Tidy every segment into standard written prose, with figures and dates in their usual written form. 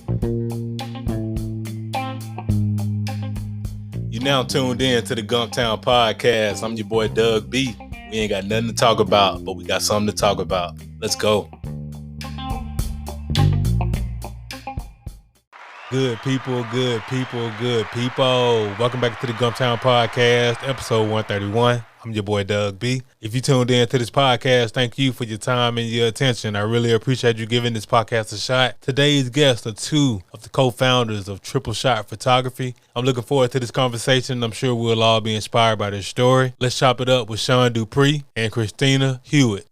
You now tuned in to the Gumptown Podcast. I'm your boy Doug B. We ain't got nothing to talk about, but we got something to talk about. Let's go. Good people. Welcome back to the Gumptown Podcast, episode 131. I'm your boy Doug B. If you tuned in to this podcast, thank you for your time and your attention. I really appreciate you giving this podcast a shot. Today's guests are two of the co-founders of Triple Shot Photography. I'm looking forward to this conversation. I'm sure we'll all be inspired by this story. Let's chop it up with Shawn Dupree and Christina Huett.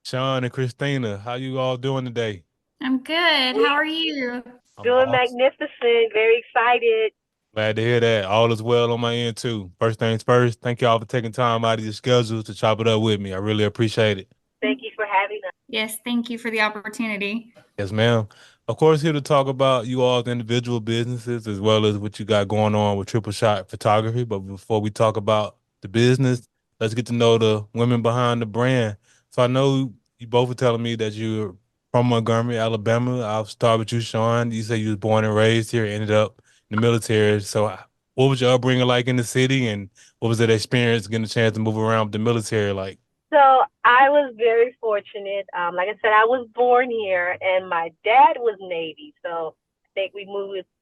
Shawn and Christina, how you all doing today? I'm good. How are you? Doing magnificent. Very excited. Glad to hear that. All is well on my end, too. First things first, thank y'all for taking time out of your schedules to chop it up with me. I really appreciate it. Thank you for having us. Yes, thank you for the opportunity. Yes, ma'am. Of course, here to talk about you all's individual businesses as well as what you got going on with Triple Shot Photography. But before we talk about the business, let's get to know the women behind the brand. So I know you both were telling me that you're from Montgomery, Alabama. I'll start with you, Shawn. You said you was born and raised here, ended up in the military. So what was your upbringing like in the city, and what was that experience getting a chance to move around with the military like? So I was very fortunate. Like I said, I was born here, and my dad was Navy. So I think we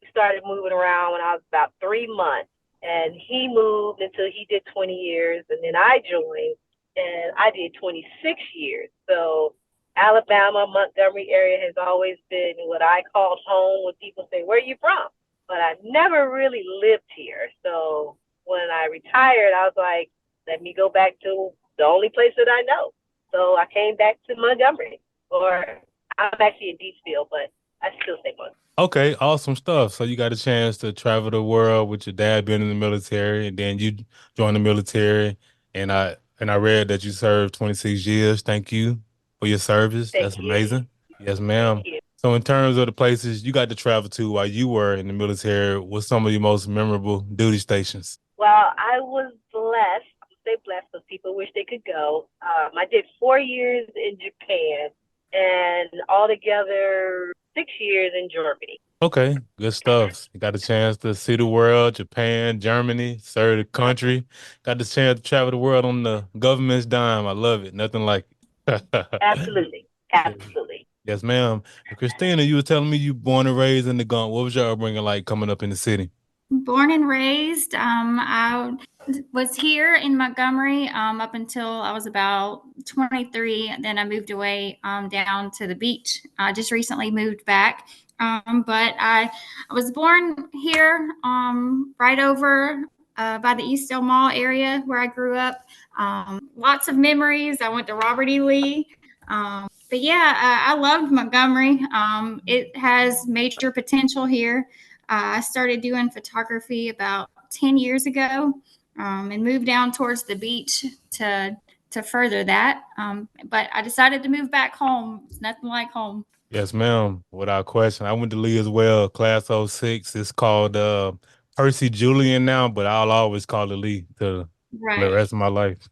started moving around when I was about 3 months, and he moved until he did 20 years, and then I joined, and I did 26 years. So Alabama, Montgomery area has always been what I called home. When people say, "Where are you from?" But I never really lived here. So when I retired, I was like, let me go back to the only place that I know. So I came back to Montgomery, or I'm actually in Deepsville, but I still say Montgomery. Okay, awesome stuff. So you got a chance to travel the world with your dad being in the military, and then you joined the military, and I read that you served 26 years. Thank you for your service. That's amazing. Yes, ma'am. Thank you. So in terms of the places you got to travel to while you were in the military, what's some of your most memorable duty stations? Well, I was blessed. I say blessed because people wish they could go. I did 4 years in Japan, and altogether 6 years in Germany. Okay, good stuff. You got a chance to see the world, Japan, Germany, serve the country. Got the chance to travel the world on the government's dime. I love it. Nothing like it. Absolutely. Yes, ma'am. And Christina, you were telling me you born and raised in the Gump. What was your upbringing like coming up in the city? Born and raised. I was here in Montgomery up until I was about 23. Then I moved away down to the beach. I just recently moved back. But I was born here right over by the Eastdale Mall area where I grew up. Lots of memories. I went to Robert E. Lee. But yeah, I loved Montgomery. It has major potential here. I started doing photography about 10 years ago and moved down towards the beach to further that. But I decided to move back home. It's nothing like home. Yes, ma'am. Without question. I went to Lee as well, class 06. It's called Percy Julian now, but I'll always call it Lee to the rest of my life.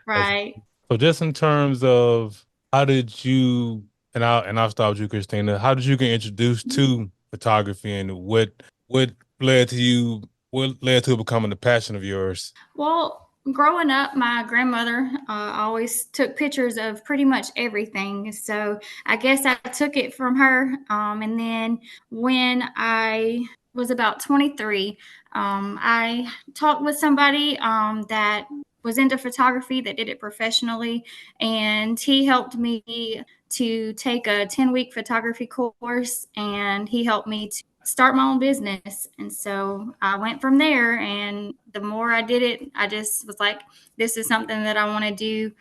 Right. So just in terms of how did you, and I'll start with you, Christina, how did you get introduced to photography, and what led to you, what led to it becoming a passion of yours? Well, growing up, my grandmother always took pictures of pretty much everything. So I guess I took it from her. And then when I was about 23, I talked with somebody that was into photography that did it professionally. And he helped me to take a 10-week photography course, and he helped me to start my own business. And so I went from there, and the more I did it, I just was like, this is something that I want to do,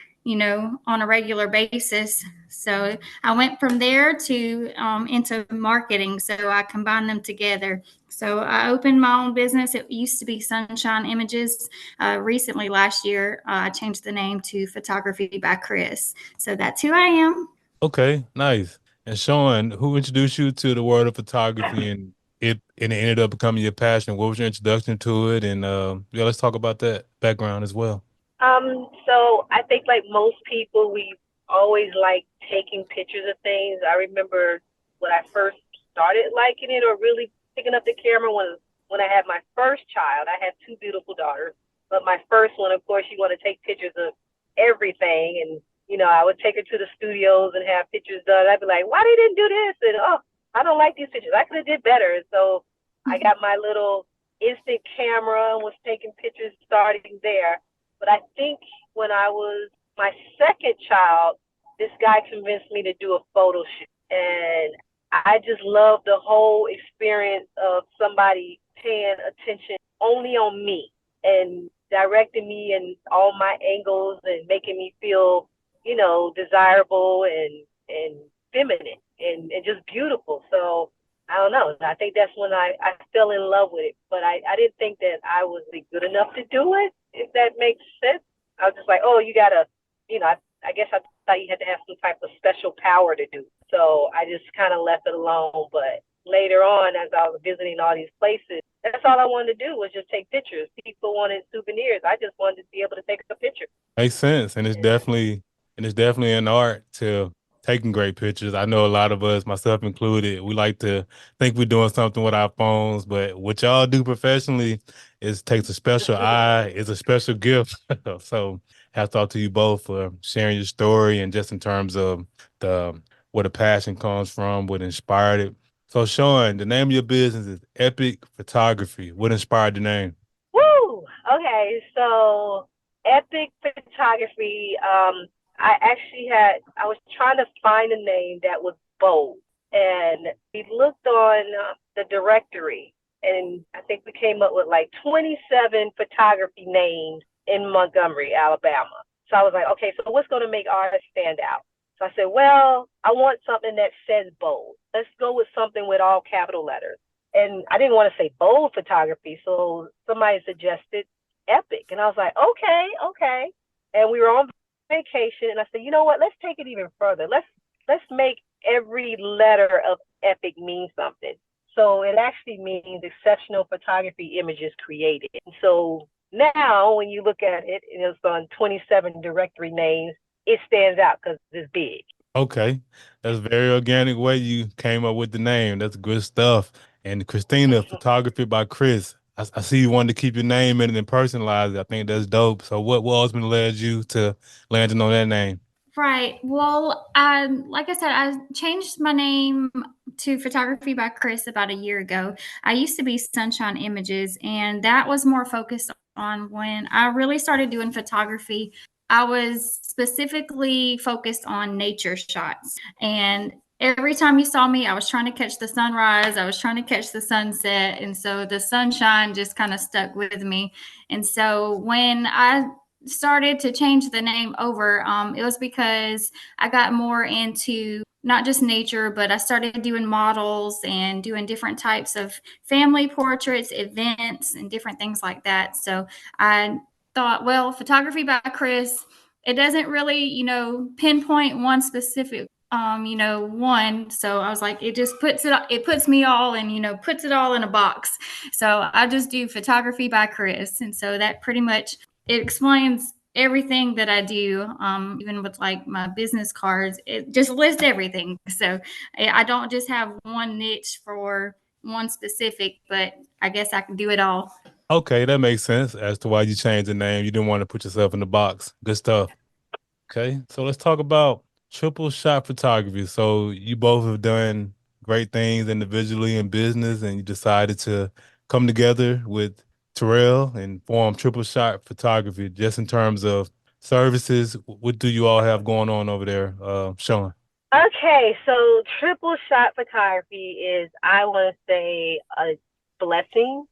on a regular basis. So I went from there to into marketing. So I combined them together. So I opened my own business. It used to be Sunshine Images. Recently, last year, I changed the name to Photography by Chris. So that's who I am. Okay, nice. And Shawn, who introduced you to the world of photography, and it ended up becoming your passion? What was your introduction to it? And yeah, let's talk about that background as well. So I think like most people, we always like taking pictures of things. I remember when I first started liking it or really picking up the camera when I had my first child. I had two beautiful daughters, but my first one, of course, you want to take pictures of everything. And, I would take her to the studios and have pictures done. I'd be like, why they didn't do this? And, oh, I don't like these pictures. I could have did better. And so I got my little instant camera and was taking pictures starting there. But I think when I was my second child, this guy convinced me to do a photo shoot. And I just love the whole experience of somebody paying attention only on me and directing me in all my angles and making me feel, desirable and feminine and just beautiful. So I don't know. I think that's when I fell in love with it. But I didn't think that I was good enough to do it, if that makes sense. I was just like, oh, you got to, I guess I thought you had to have some type of special power to do. So I just kind of left it alone. But later on, as I was visiting all these places, that's all I wanted to do was just take pictures. People wanted souvenirs. I just wanted to be able to take a picture. Makes sense. And it's definitely an art to taking great pictures. I know a lot of us, myself included, we like to think we're doing something with our phones, but what y'all do professionally is takes a special eye, is a special gift. So hats off to you both for sharing your story and just in terms of the where the passion comes from, what inspired it. So Shawn, the name of your business is Epic Photography. What inspired the name? Woo! Okay, so Epic Photography. I was trying to find a name that was bold. And we looked on the directory, and I think we came up with like 27 photography names in Montgomery, Alabama. So I was like, okay, so what's going to make ours stand out? So I said, well, I want something that says bold. Let's go with something with all capital letters. And I didn't want to say bold photography, so somebody suggested epic. And I was like, okay. And we were on vacation, and I said, you know what? Let's take it even further. Let's make every letter of epic mean something. So it actually means exceptional photography images created. So now when you look at it, and it's on 27 directory names, it stands out because it's big. Okay. That's a very organic way you came up with the name. That's good stuff. And Christina, photography by Chris. I see you wanted to keep your name in it and personalize it. I think that's dope. So what ultimately led you to landing on that name? Right. Well, like I said, I changed my name to Photography by Chris about a year ago. I used to be Sunshine Images, and that was more focused on when I really started doing photography. I was specifically focused on nature shots. And every time you saw me, I was trying to catch the sunrise, I was trying to catch the sunset. And so the sunshine just kind of stuck with me. And so when I started to change the name over, it was because I got more into not just nature, but I started doing models and doing different types of family portraits, events, and different things like that. So I thought, well, photography by Chris, it doesn't really, pinpoint one specific one. So I was like, it puts me all and, puts it all in a box. So I just do photography by Chris. And so that pretty much it explains everything that I do, even with like my business cards. It just lists everything. So I don't just have one niche for one specific, but I guess I can do it all. Okay, that makes sense as to why you changed the name. You didn't want to put yourself in the box. Good stuff. Okay, so let's talk about triple shot photography. So you both have done great things individually in business, and you decided to come together with Terrell and form triple shot photography. Just in terms of services, what do you all have going on over there, Sean? Okay, so triple shot photography is, I want to say, a blessing.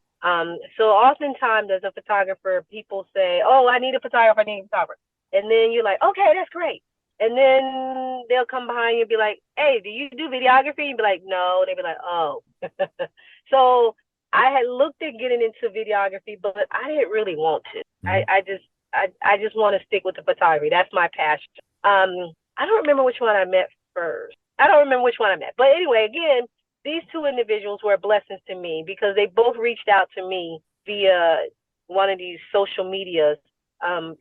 So oftentimes as a photographer, people say, "Oh, I need a photographer, I need a photographer," and then you're like, "Okay, that's great," and then they'll come behind you and be like, "Hey, do you do videography?" And be like, "No," they'd be like, "Oh." So I had looked at getting into videography, but I didn't really want to. Mhm. I just want to stick with the photography. That's my passion. I don't remember which one I met first. I don't remember which one I met. But anyway, again, these two individuals were blessings to me because they both reached out to me via one of these social medias.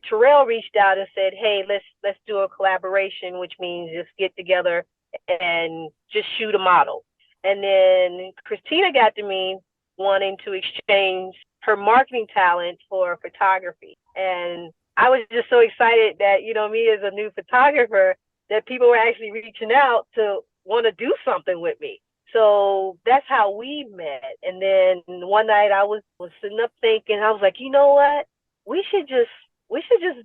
Terrell reached out and said, "Hey, let's do a collaboration, which means just get together and just shoot a model." And then Christina got to me wanting to exchange her marketing talent for photography. And I was just so excited that, me as a new photographer, that people were actually reaching out to want to do something with me. So that's how we met. And then one night I was sitting up thinking, I was like, you know what? We should just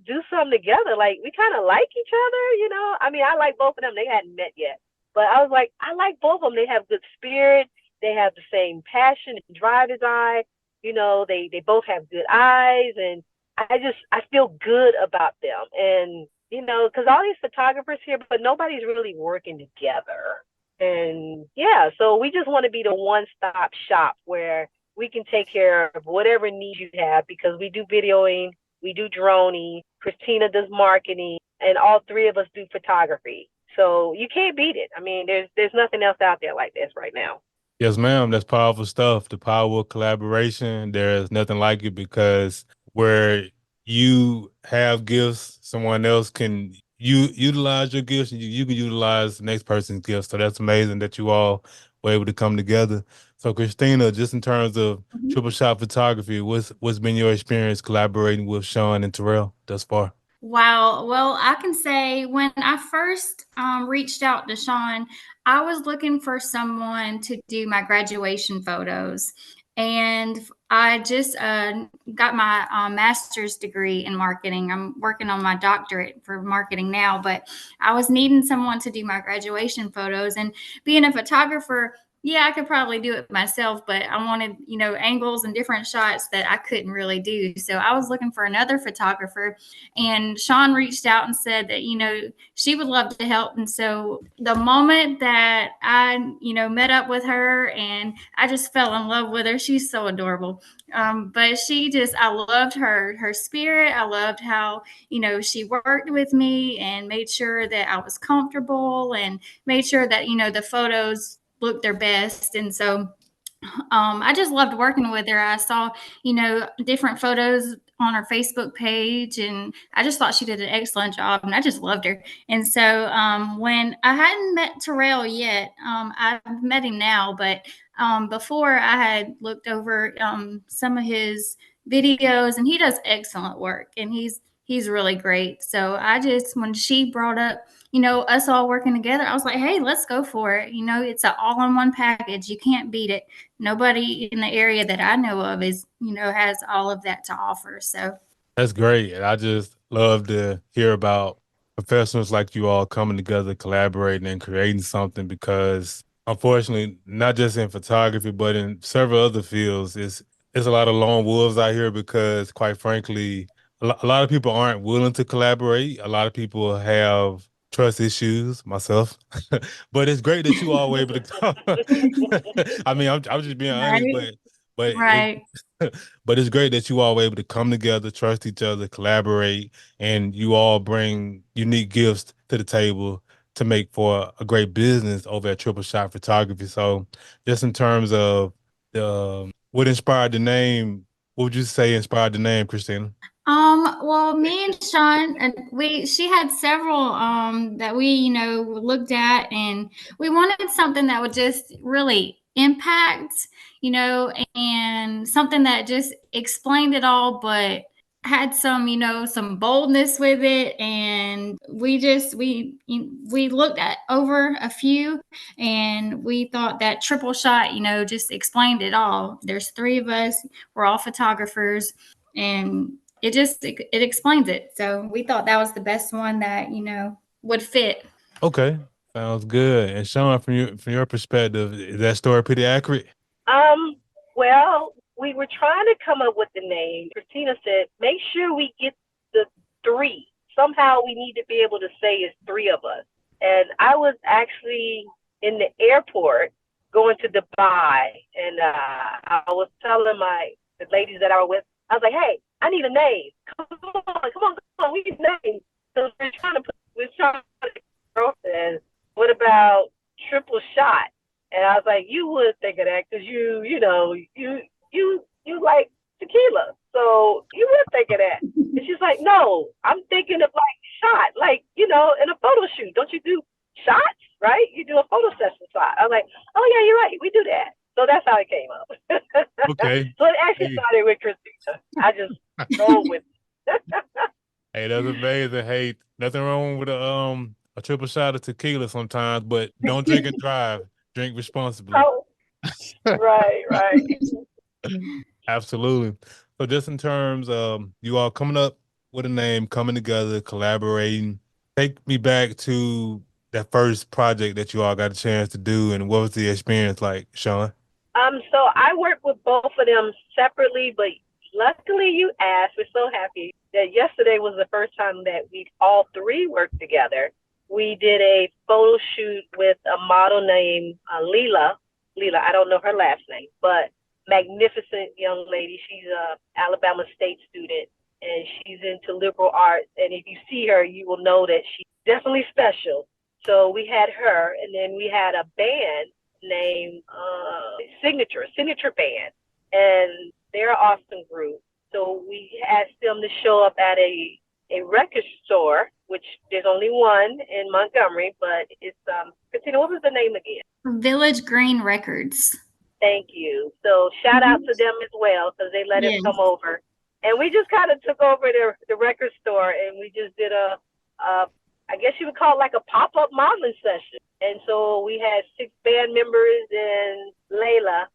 do something together. Like, we kind of like each other. I mean, I like both of them. They hadn't met yet. But I was like, I like both of them. They have good spirit. They have the same passion and drive as I. They both have good eyes, and I feel good about them. And because all these photographers here, but nobody's really working together. And yeah, so we just want to be the one-stop shop where we can take care of whatever needs you have, because we do videoing, we do droning, Christina does marketing, and all three of us do photography. So you can't beat it. I mean, there's nothing else out there like this right now. Yes, ma'am. That's powerful stuff. The power of collaboration. There's nothing like it, because where you have gifts, someone else can utilize your gifts, and you can utilize the next person's gifts. So that's amazing that you all were able to come together. So Christina, just in terms of triple shot photography, what's been your experience collaborating with Shawn and Terrell thus far? Wow. Well, I can say when I first reached out to Shawn, I was looking for someone to do my graduation photos. And I just got my master's degree in marketing. I'm working on my doctorate for marketing now, but I was needing someone to do my graduation photos. And being a photographer, yeah, I could probably do it myself, but I wanted, angles and different shots that I couldn't really do. So I was looking for another photographer, and Shawn reached out and said that, she would love to help. And so the moment that I, met up with her, and I just fell in love with her. She's so adorable. But I loved her spirit. I loved how, she worked with me and made sure that I was comfortable and made sure that, the photos looked their best. And so I just loved working with her. I saw, different photos on her Facebook page, and I just thought she did an excellent job, and I just loved her. And so when I hadn't met Terrell yet, I've met him now, but before I had looked over some of his videos, and he does excellent work, and he's really great. So when she brought up, us all working together, I was like, hey, let's go for it. It's an all-in-one package. You can't beat it. Nobody in the area that I know of has all of that to offer. So That's great. And I just love to hear about professionals like you all coming together, collaborating and creating something, because unfortunately, not just in photography, but in several other fields, it's a lot of lone wolves out here, because quite frankly, a lot of people aren't willing to collaborate. A lot of people have trust issues, myself. But it's great that you all were able to come. I mean, I'm just being honest, right, but it right. but it's great that you all were able to come together, trust each other, collaborate, and you all bring unique gifts to the table to make for a great business over at Triple Shot Photography. So, just in terms of what inspired the name, what would you say inspired the name, Christina? Well, me and Shawn, she had several that we, looked at, and we wanted something that would just really impact, and something that just explained it all, but had some, some boldness with it. And we looked at over a few, and we thought that triple shot, just explained it all. There's three of us, we're all photographers, and it explains it. So we thought that was the best one that would fit. Okay, sounds good. And Shawn, from your perspective, is that story pretty accurate? Um, well, we were trying to come up with the name. Christina said, make sure we get the three. Somehow we need to be able to say it's three of us. And I was actually in the airport going to Dubai, and I was telling the ladies that I was with, I was like, hey, I need a name. Come on, we need a name. So we're trying to girlfriend. What about triple shot? And I was like, you would think of that because you like tequila. So you would think of that. And And she's like, no, I'm thinking of like shot, like, in a photo shoot. Don't you do shots, right? You do a photo session shot. I was like, oh, yeah, you're right. We do that. So that's how it came up. Okay. So it actually Hey, started with Christina. I just rolled with it. hey, that's amazing. Hey, nothing wrong with a triple shot of tequila sometimes, but don't drink and drive. Drink responsibly. Oh, right, right. Absolutely. So just in terms of you all coming up with a name, coming together, collaborating, take me back to that first project that you all got a chance to do, and what was the experience like, Shawn? So I work with both of them separately, but luckily you asked. We're so happy that yesterday was the first time that we all three worked together. We did a photo shoot with a model named Leela. Leela, I don't know her last name, but magnificent young lady. She's a Alabama State student, and she's into liberal arts. And if you see her, you will know that she's definitely special. So we had her, and then we had a band named Signature Band, and they're an awesome group. So we asked them to show up at a record store, which there's only one in Montgomery, but it's Christina, what was the name again? Village Green Records. Thank you. So shout out to them as well because they let us Yes. come over, and we just kind of took over the record store, and we just did a I guess you would call it like a pop-up modeling session. And so we had 6 band members and Leela,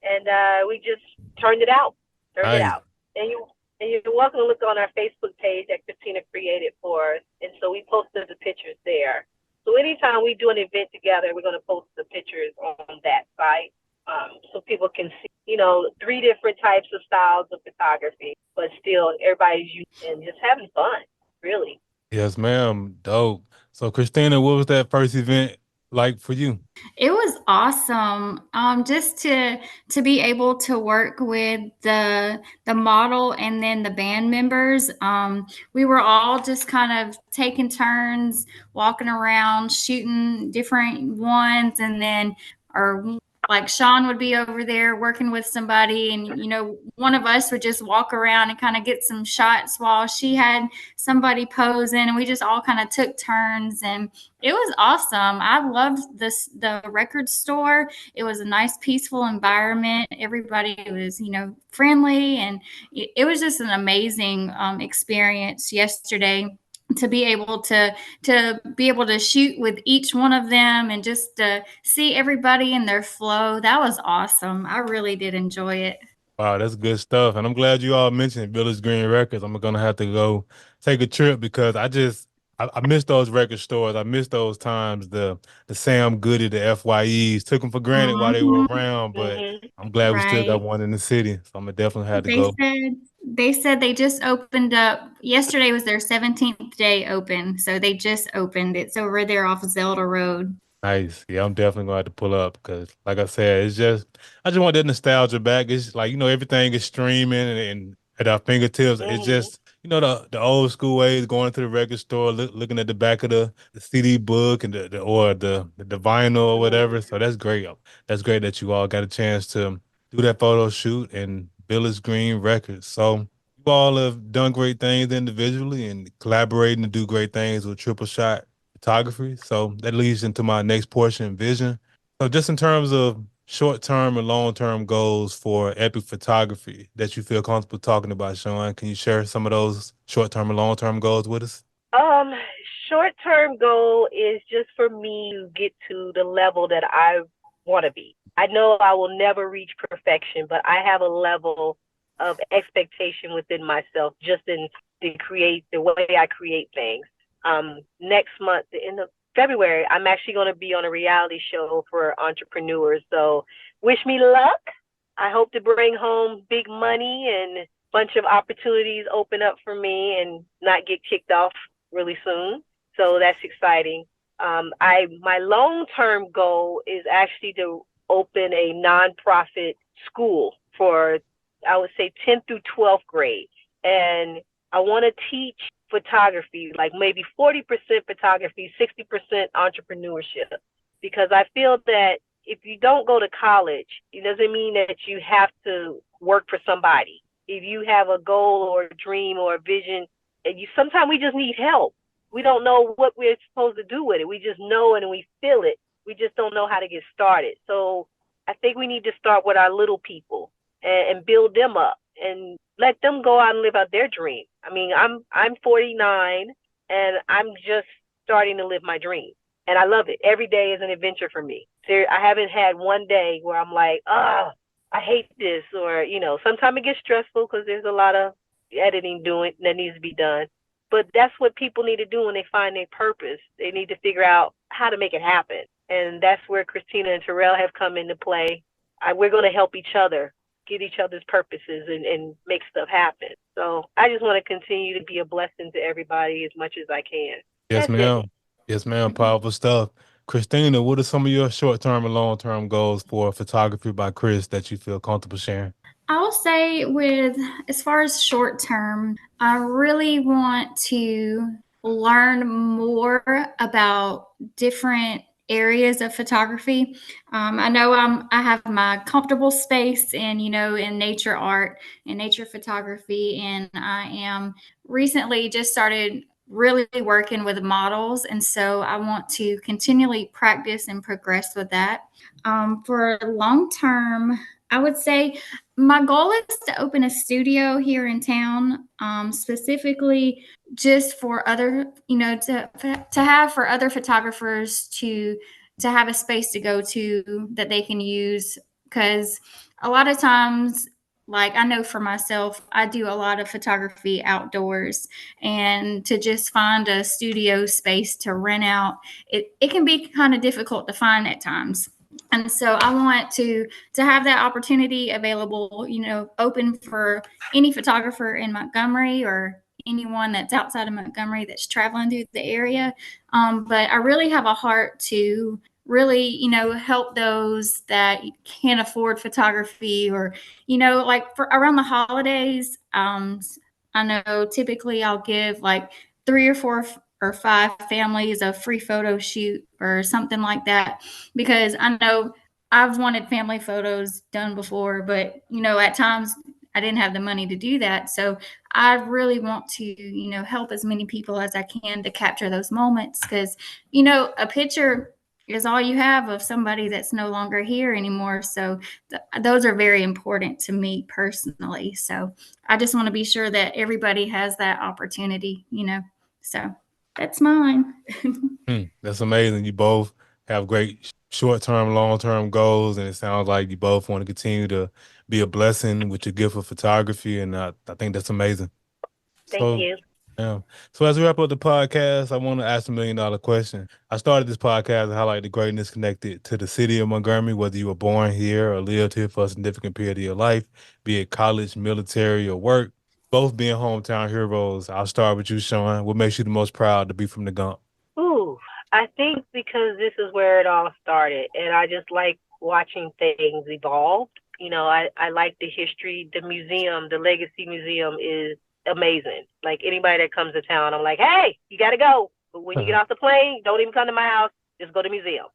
and we just turned it out. Nice. And you're welcome to look on our Facebook page that Christina created for us. And so we posted the pictures there. So anytime we do an event together, we're going to post the pictures on that site, so people can see, 3 different types of styles of photography, but still everybody's using and just having fun, really. Yes, ma'am. Dope. So, Christina, what was that first event like for you? It was awesome. Just to be able to work with the model and then the band members. We were all just kind of taking turns, walking around, shooting different ones, and then or like Shawn would be over there working with somebody, and one of us would just walk around and kind of get some shots while she had somebody posing, and we just all kind of took turns, and it was awesome. I loved the record store. It was a nice, peaceful environment. Everybody was, friendly, and it was just an amazing experience yesterday to be able to shoot with each one of them and just to see everybody in their flow. That was awesome. I really did enjoy it. Wow, that's good stuff. And I'm glad you all mentioned Village Green Records. I'm gonna have to go take a trip because I miss those record stores. I miss those times. The Sam Goody, the FYEs, took them for granted while they were Mhm. around, but Mm-hmm. I'm glad we still got Right. one in the city. So I'm gonna definitely have to They go. said they said they just opened up. Yesterday was their 17th day open, so they just opened. It's over there off Zelda Road. Nice. Yeah, I'm definitely gonna have to pull up because, like I said, I just want that nostalgia back. It's like everything is streaming and at our fingertips. It's Mm-hmm. just the old school ways going to the record store, looking at the back of the CD book and the vinyl or whatever. Mm-hmm. So that's great. That's great that you all got a chance to do that photo shoot and Village Green Records. So you all have done great things individually and collaborating to do great things with Triple Shot Photography. So that leads into my next portion, vision. So just in terms of short-term and long-term goals for epic photography that you feel comfortable talking about, Shawn, can you share some of those short-term and long-term goals with us? Um, Short-term goal is just for me to get to the level that I want to be. I know I will never reach perfection, but I have a level of expectation within myself just in the way I create things. Next month, the end of February, I'm actually going to be on a reality show for entrepreneurs. So wish me luck. I hope to bring home big money and a bunch of opportunities open up for me and not get kicked off really soon. So that's exciting. My long-term goal is actually to open a nonprofit school for, I would say, 10th through 12th grade. And I want to teach photography, like maybe 40% photography, 60% entrepreneurship, because I feel that if you don't go to college, it doesn't mean that you have to work for somebody. if you have a goal or a dream or a vision, and you sometimes we just need help. We don't know what we're supposed to do with it. We just know it and we feel it. We just don't know how to get started. So I think we need to start with our little people and build them up and let them go out and live out their dream. I mean, I'm 49 and I'm just starting to live my dream. And I love it. Every day is an adventure for me. I haven't had one day where I'm like, I hate this, or sometimes it gets stressful because there's a lot of editing doing that needs to be done. But that's what people need to do when they find their purpose. They need to figure out how to make it happen, and that's where Christina and Terrell have come into play. We're going to help each other get each other's purposes and make stuff happen. So I just want to continue to be a blessing to everybody as much as I can. Yes, That's it. ma'am. Yes, ma'am. Powerful stuff. Christina, what are some of your short-term and long-term goals for photography by Chris that you feel comfortable sharing? I'll say with as far as short term, I really want to learn more about different areas of photography. I know I have my comfortable space in in nature art and nature photography, and I am recently just started really working with models, and so I want to continually practice and progress with that. For long term, I would say my goal is to open a studio here in town, specifically just for other, to have for other photographers to have a space to go to that they can use. Because a lot of times, like I know for myself, I do a lot of photography outdoors, and to just find a studio space to rent out, it can be kind of difficult to find at times. And so I want to have that opportunity available, open for any photographer in Montgomery or anyone that's outside of Montgomery that's traveling through the area. But I really have a heart to really, help those that can't afford photography, or, like for around the holidays. I know typically I'll give like three or four or five families a free photo shoot or something like that, because I know I've wanted family photos done before, but at times I didn't have the money to do that. So I really want to, help as many people as I can to capture those moments, because, a picture is all you have of somebody that's no longer here anymore. So those are very important to me personally. So I just want to be sure that everybody has that opportunity. So that's mine. That's amazing. You both have great short-term, long-term goals, and it sounds like you both want to continue to be a blessing with your gift of photography, and I think that's amazing. Thank So, you. yeah. So as we wrap up the podcast, I want to ask $1 million question. I started this podcast to highlight the greatness connected to the city of Montgomery, whether you were born here or lived here for a significant period of your life, be it college, military, or work, both being hometown heroes. I'll start with you, Shawn. What makes you the most proud to be from the Gump? Ooh, I think because this is where it all started, and I just like watching things evolve. I like the history. The museum, the Legacy Museum, is amazing. Like anybody that comes to town, I'm like, hey, you got to go. But when you get off the plane, don't even come to my house. Just go to the museum.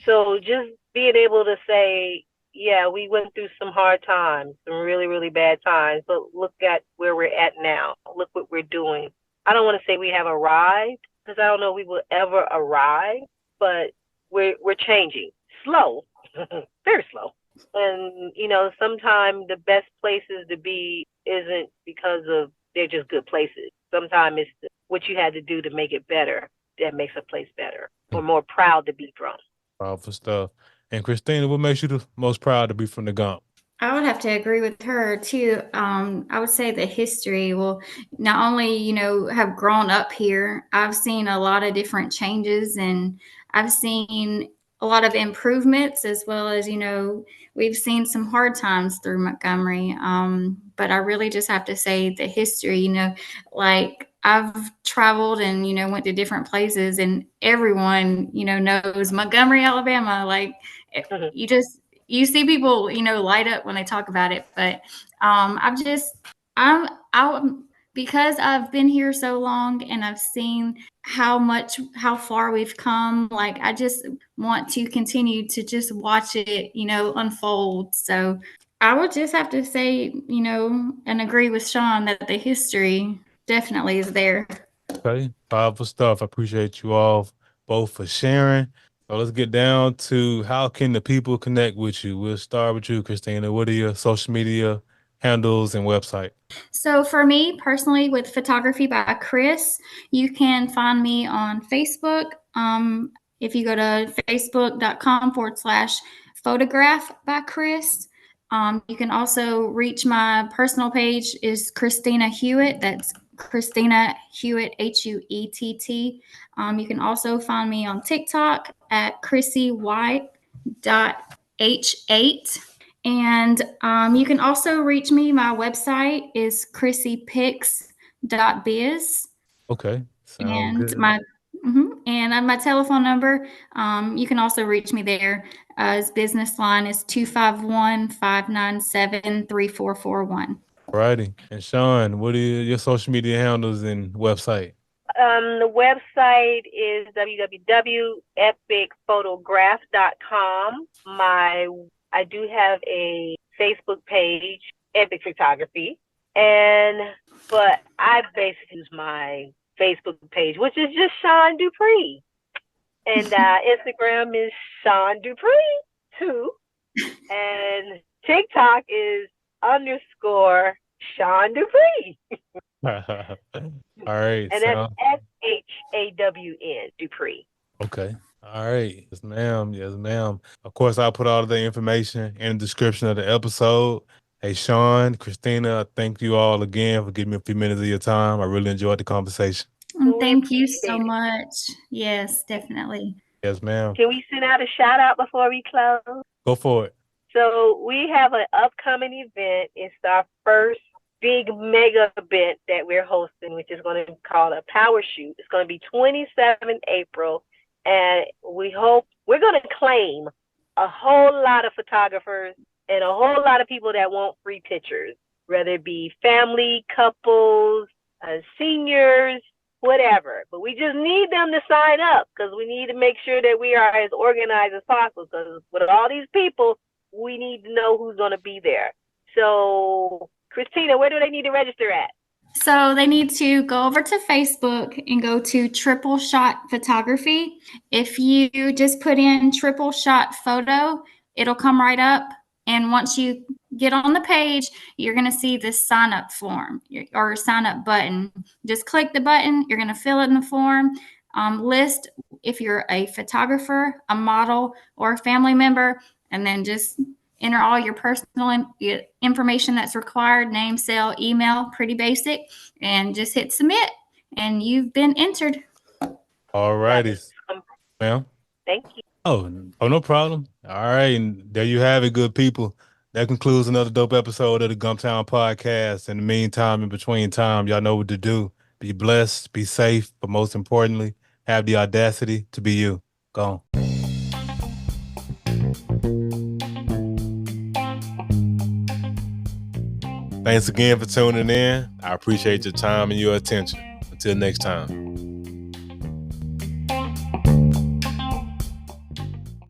So just being able to say, yeah, we went through some hard times, some really, really bad times, but look at where we're at now. Look what we're doing. I don't want to say we have arrived, because I don't know if we will ever arrive, but we're changing. Slow, very slow. And sometimes the best places to be isn't because of they're just good places. Sometimes it's what you had to do to make it better that makes a place better or more proud to be from. Powerful stuff. And Christina, what makes you the most proud to be from the Gump? I would have to agree with her too. I would say the history will not only, have grown up here, I've seen a lot of different changes, and I've seen a lot of improvements, as well as, we've seen some hard times through Montgomery. But I really just have to say the history, like I've traveled and, went to different places, and everyone, knows Montgomery, Alabama. Like you just, you see people, light up when they talk about it. But I've just, I'm because I've been here so long and I've seen how far we've come. Like I just want to continue to just watch it, unfold. So I would just have to say, and agree with Shawn that the history definitely is there. Okay, powerful stuff. I appreciate you all both for sharing. So let's get down to how can the people connect with you? We'll start with you, Christina. What are your social media handles and website? So for me personally, with Photography by Chris, you can find me on Facebook. If you go to facebook.com/photograph by Chris. You can also reach my personal page is Christina Huett. That's Christina Huett, Huett. You can also find me on TikTok at ChrissyWhite.H8. And you can also reach me. My website is chrissypix.biz. Okay, sounds And good. my telephone number, you can also reach me there. His business line is 251-597-3441. Alrighty. And Shawn, what are your social media handles and website? The website is www.epicphotograph.com. I do have a Facebook page, Epic Photography, but I basically use my Facebook page, which is just Shawn Dupree, and Instagram is Shawn Dupree too, and TikTok is _ Shawn Dupree. All right. And that's SHAWN Dupree. Okay. All right. Yes, ma'am. Yes, ma'am. Of course, I'll put all of the information in the description of the episode. Hey, Shawn, Christina, thank you all again for giving me a few minutes of your time. I really enjoyed the conversation. Thank you so much. Yes, definitely. Yes, ma'am. Can we send out a shout out before we close? Go for it. So we have an upcoming event. It's our first big mega event that we're hosting, which is going to be called a power shoot. It's going to be 27 April, and we hope we're going to claim a whole lot of photographers and a whole lot of people that want free pictures, whether it be family, couples, seniors, whatever. But we just need them to sign up because we need to make sure that we are as organized as possible, because with all these people, we need to know who's going to be there. So, Christina, where do they need to register at? So they need to go over to Facebook and go to Triple Shot Photography. If you just put in Triple Shot Photo, it'll come right up. And once you get on the page, you're going to see this sign up form or sign up button. Just click the button. You're going to fill in the form. List if you're a photographer, a model, or a family member, and then just enter all your personal information that's required, name, cell, email, pretty basic, and just hit submit, and you've been entered. All righty. Ma'am? Thank you. Oh, no problem. All right. And there you have it, good people. That concludes another dope episode of the Gumptown Podcast. In the meantime, in between time, y'all know what to do. Be blessed, be safe, but most importantly, have the audacity to be you. Go on. Thanks again for tuning in. I appreciate your time and your attention. Until next time.